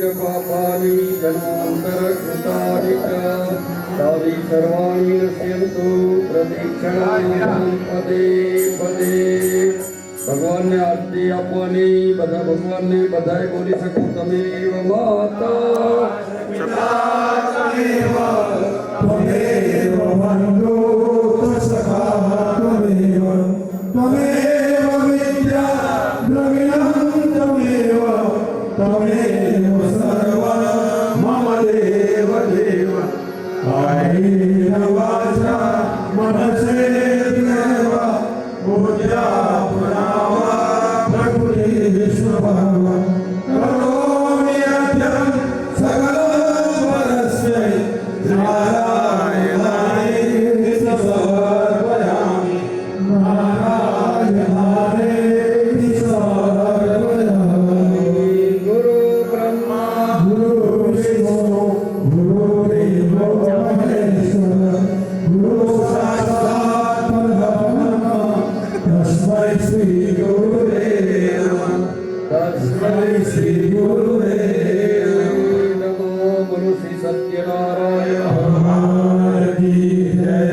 च पापानि जन्मान्तरकृतानि च तानि सर्वाणि नश्यन्तु प्रदक्षिणां पदे पदे। भगवान ने आरती आपवानी बधा भगवान ने बधाई बोली શકો तमेव माता तमेव बन्धु सखा तमेव विद्या द्रविणं तमेव सर्वं मम देव देव कायेन वाचा मनसेन्द्रियर्वा बुद्ध्या प्रकृतिस्वभाव करोमि यद्यं सकलं परस्मै नारायणाय समर्पयामि नारायणाय समर्पयामि। गुरु ब्रह्मा गुरु विष्णु गुरुदेवो महेश्वर गुरु साक्षात् परब्रह्म तस्मै श्री गुरुवे नमः तस्मै श्री गुरुवे नमो गुरु श्री सत्यनारायण भगवान की जय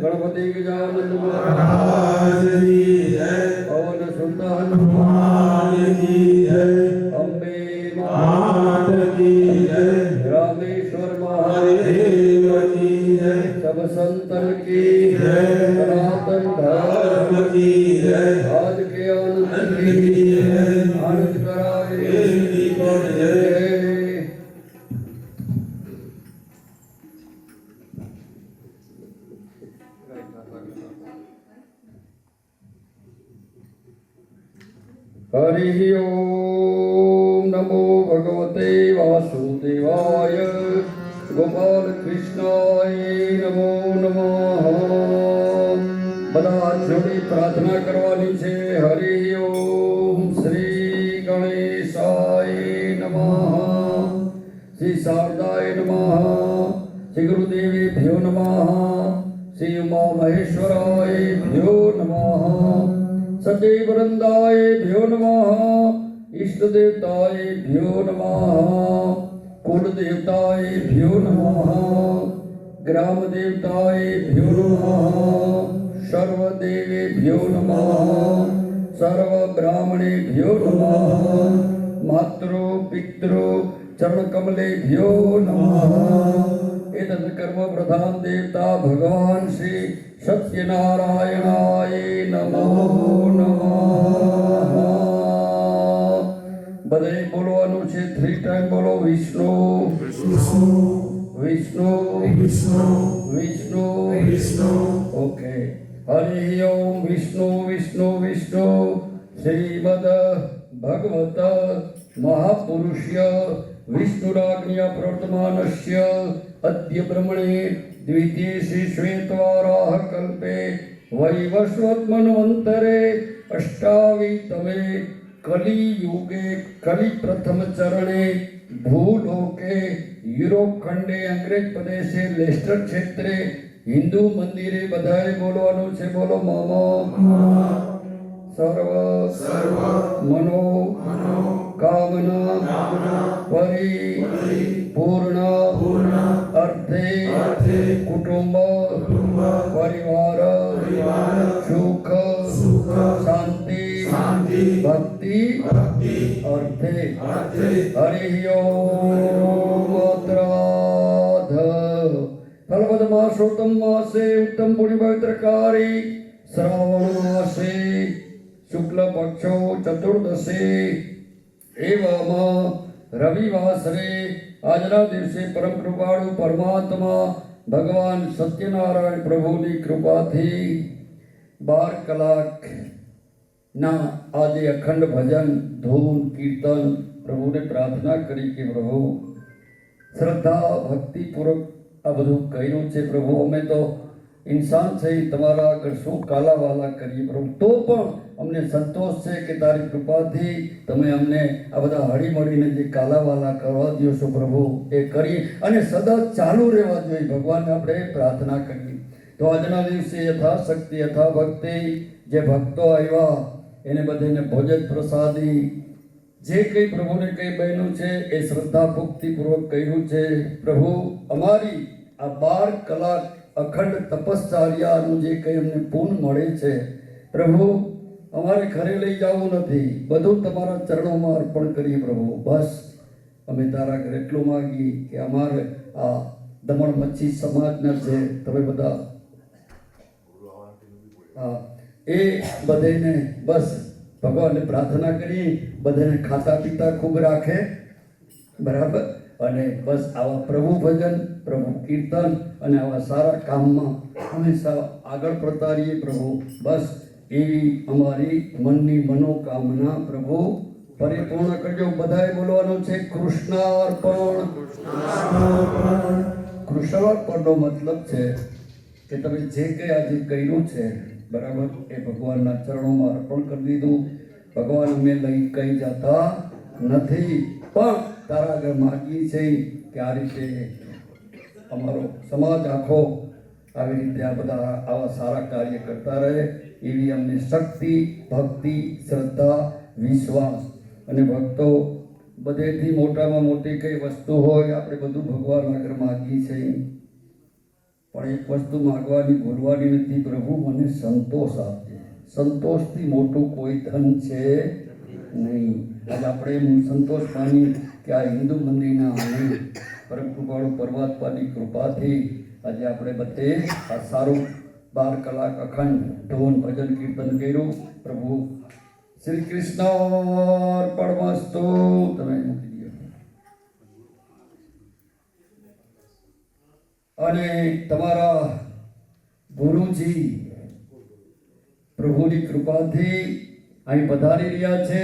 गणपति गजानन महाराज की जय पवन सुत हनुमान की जय अम्बे मात की जय रामेश्वर महादेव देव की जय सब संतन की जय सनातन धर्म धर्म की जय आज के आनंद की की जय आनंद करावे देवी की जय हरि ओम नमो भगवते वासुदेवाय गोपाल कृष्णाय नमो नमः। બધા જોડી પ્રાર્થના કરવાની છે। હરિ ઓમ શ્રી ગણેશાય નમઃ શ્રી શારદાય નમઃ શ્રી ગુરુદેવેભ્યો નમઃ શ્રી ઉમા મહેશ્વરાયભ્યો નમઃ सदैव वृंदायेभ्यो नमः इष्ट देवतायेभ्यो नमः कुल देवतायेभ्यो नमः ग्राम देवतायेभ्यो नमः सर्व देवेभ्यो नमः सर्व ब्राह्मणेभ्यो नमः मातृ पितृ चरण कमलेभ्यो नमः। एतत् कर्म प्रधान देवता भगवान श्री सत्यनारायणाय नमो नमः। बधाए बोलવાનું છે 3 ટાઈમ બોલો વિષ્ણુ विष्णु विष्णु विष्णु विष्णु विष्णु ओके। हरि ओम विष्णु विष्णु विष्णु श्रीमद भगवत महापुरुष्य विष्णुराज्ञया प्रवर्तमानस्य अद्य ब्रह्मणे द्वितीय श्री श्वेतवाराह कल्पे वैवस्वतमन्वन्तरे अष्टावितमे कलियुगे कलि प्रथम चरणे भूलोके यूरोप खंडे अंग्रेज प्रदेशे लेस्टर क्षेत्रे हिंदू मंदिरे बधाए बोलવાનું છે। બોલો મામા सर्व मनो कामना परिपूर्ण अर्थे कुटुंब परिवार सुख शांति भक्ति अर्थे। हरि ओम अत्राध फलवद मासोत्तम मासे उत्तम पुण्य पवित्रकारी श्रावण मासे शुक्ल पक्षो चतुर्दशी एवं रविवासरे આજના દિવસે પરમ કૃપાળુ પરમાત્મા ભગવાન સત્યનારાયણ પ્રભુની કૃપાથી 12 કલાકના આજે અખંડ ભજન ધૂન કીર્તન પ્રભુને પ્રાર્થના કરી કે પ્રભુ શ્રદ્ધા ભક્તિપૂર્વક આ બધું કર્યું છે। પ્રભુ અમે તો इंसान से तमारा अगर शू काला वाला करिए प्रभु तो पण अमने संतोष है कि तारी कृपा थी तमे अमने आ बधा हળી મળીને જે કાલા વાલા કરવા દો છો પ્રભુ એ કરી અને સદા ચાલુ રહેવા જોઈએ ભગવાનને આપણે પ્રાર્થના કરીએ। તો આજના દિવસે યથાશક્તિ યથા ભક્તિ જે ભક્તો આવ્યા એને બધાને ભોજન પ્રસાદી જે કંઈ પ્રભુને કંઈ બન્યું છે એ શ્રદ્ધા ભક્તિપૂર્વક કર્યું છે. પ્રભુ અમારી આ 12 કલાક અખંડ તપશ્ચર્યાનું જે કંઈ અમને પૂન મળે છે પ્રભુ, અમારે ઘરે લઈ જવું નથી, બધું તમારા ચરણોમાં અર્પણ કરીએ પ્રભુ. બસ અમે તારા ઘરે એટલું માગીએ કે અમારે આ દમણ મચ્છી સમાજના છે તમે બધા એ બધાને બસ ભગવાનને પ્રાર્થના કરી બધાને ખાતા પીતા ખૂબ રાખે, બરાબર. અને બસ આવા પ્રભુ ભજન, પ્રભુ કીર્તન અને આવા સારા કામમાં હંમેશા આગળ પડતા રહીએ પ્રભુ. બસ એવી અમારી મનની મનોકામના પ્રભુ પરિપૂર્ણ કરજો. બધાએ બોલવાનું છે કૃષ્ણાર્પણ. કૃષ્ણાર્પણનો મતલબ છે કે તમે જે કંઈ આજે કર્યું છે બરાબર એ ભગવાનના ચરણોમાં અર્પણ કરી દીધું. ભગવાન અમે લઈ કંઈ જતા નથી, પણ તારા આગળ માગીએ છીએ કે આ રીતે અમારો સમાજ આખો આવી રીતે આ બધા આવા સારા કાર્ય કરતા રહે એવી અમને શક્તિ, ભક્તિ, શ્રદ્ધા, વિશ્વાસ અને ભક્તો બધેથી મોટામાં મોટી કઈ વસ્તુ હોય આપણે બધું ભગવાન આગળ માગીએ છીએ, પણ એક વસ્તુ માગવાની ભૂલવાની નથી, પ્રભુ મને સંતોષ આપજે. સંતોષથી મોટું કોઈ ધન છે નહીં. આજે આપણે સંતોષ માની કે આ હિન્દુ મંદિરના આંગણે પરમ કૃપાળુ પરમાત્માની કૃપાથી આજે આપણે બધે આ સારું 12 કલાક અખંડ ધૂન ભજન કીર્તન કર્યું. પ્રભુ શ્રી કૃષ્ણ અર્પણમસ્તુ. તમે મૂકી દો. અને તમારા ગુરુજી પ્રભુની કૃપાથી અહીં પધારી રહ્યા છે.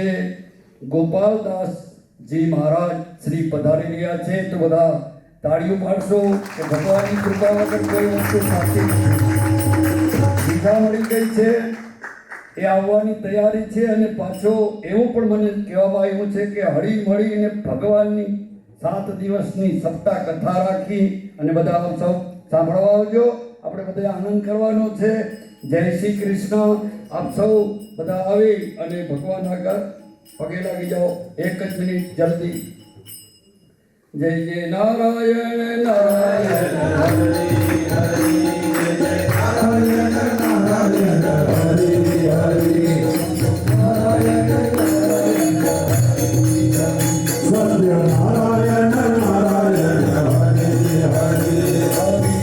ગોપાલદાસજી મહારાજ શ્રી પધારી રહ્યા છે. તો બધા તાળીઓ પાડશો કે ભગવાનની કૃપા વગર કોઈ વસ્તુ સાચી દીધા મળી ગઈ છે. એ આવવાની તૈયારી છે. અને પાછો એવું પણ મને કહેવામાં આવ્યું છે કે હળી મળીને ભગવાનની 7 દિવસની સપ્તાહ કથા રાખી અને બધા સૌ સાંભળવા આવજો. આપણે બધા આનંદ કરવાનો છે. જય શ્રી કૃષ્ણ. આપ સૌ બધા આવી અને ભગવાન આગળ પગે લાગી જાઓ. એક જ મિનિટ જલ્દી. જય જય નારાયણ નારાયણ હરિ હરિ જય નારાયણ નારાયણ હરિ હરિ નારાયણ નારાયણ નારાયણ નારાયણ હરિ હરિ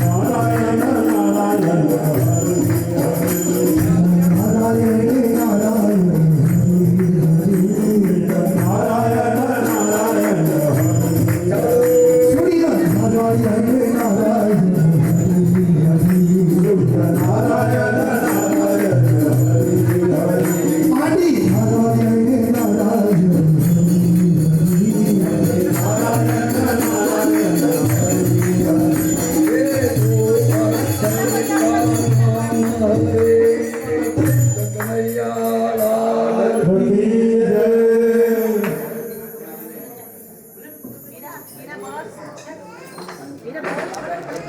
Narayana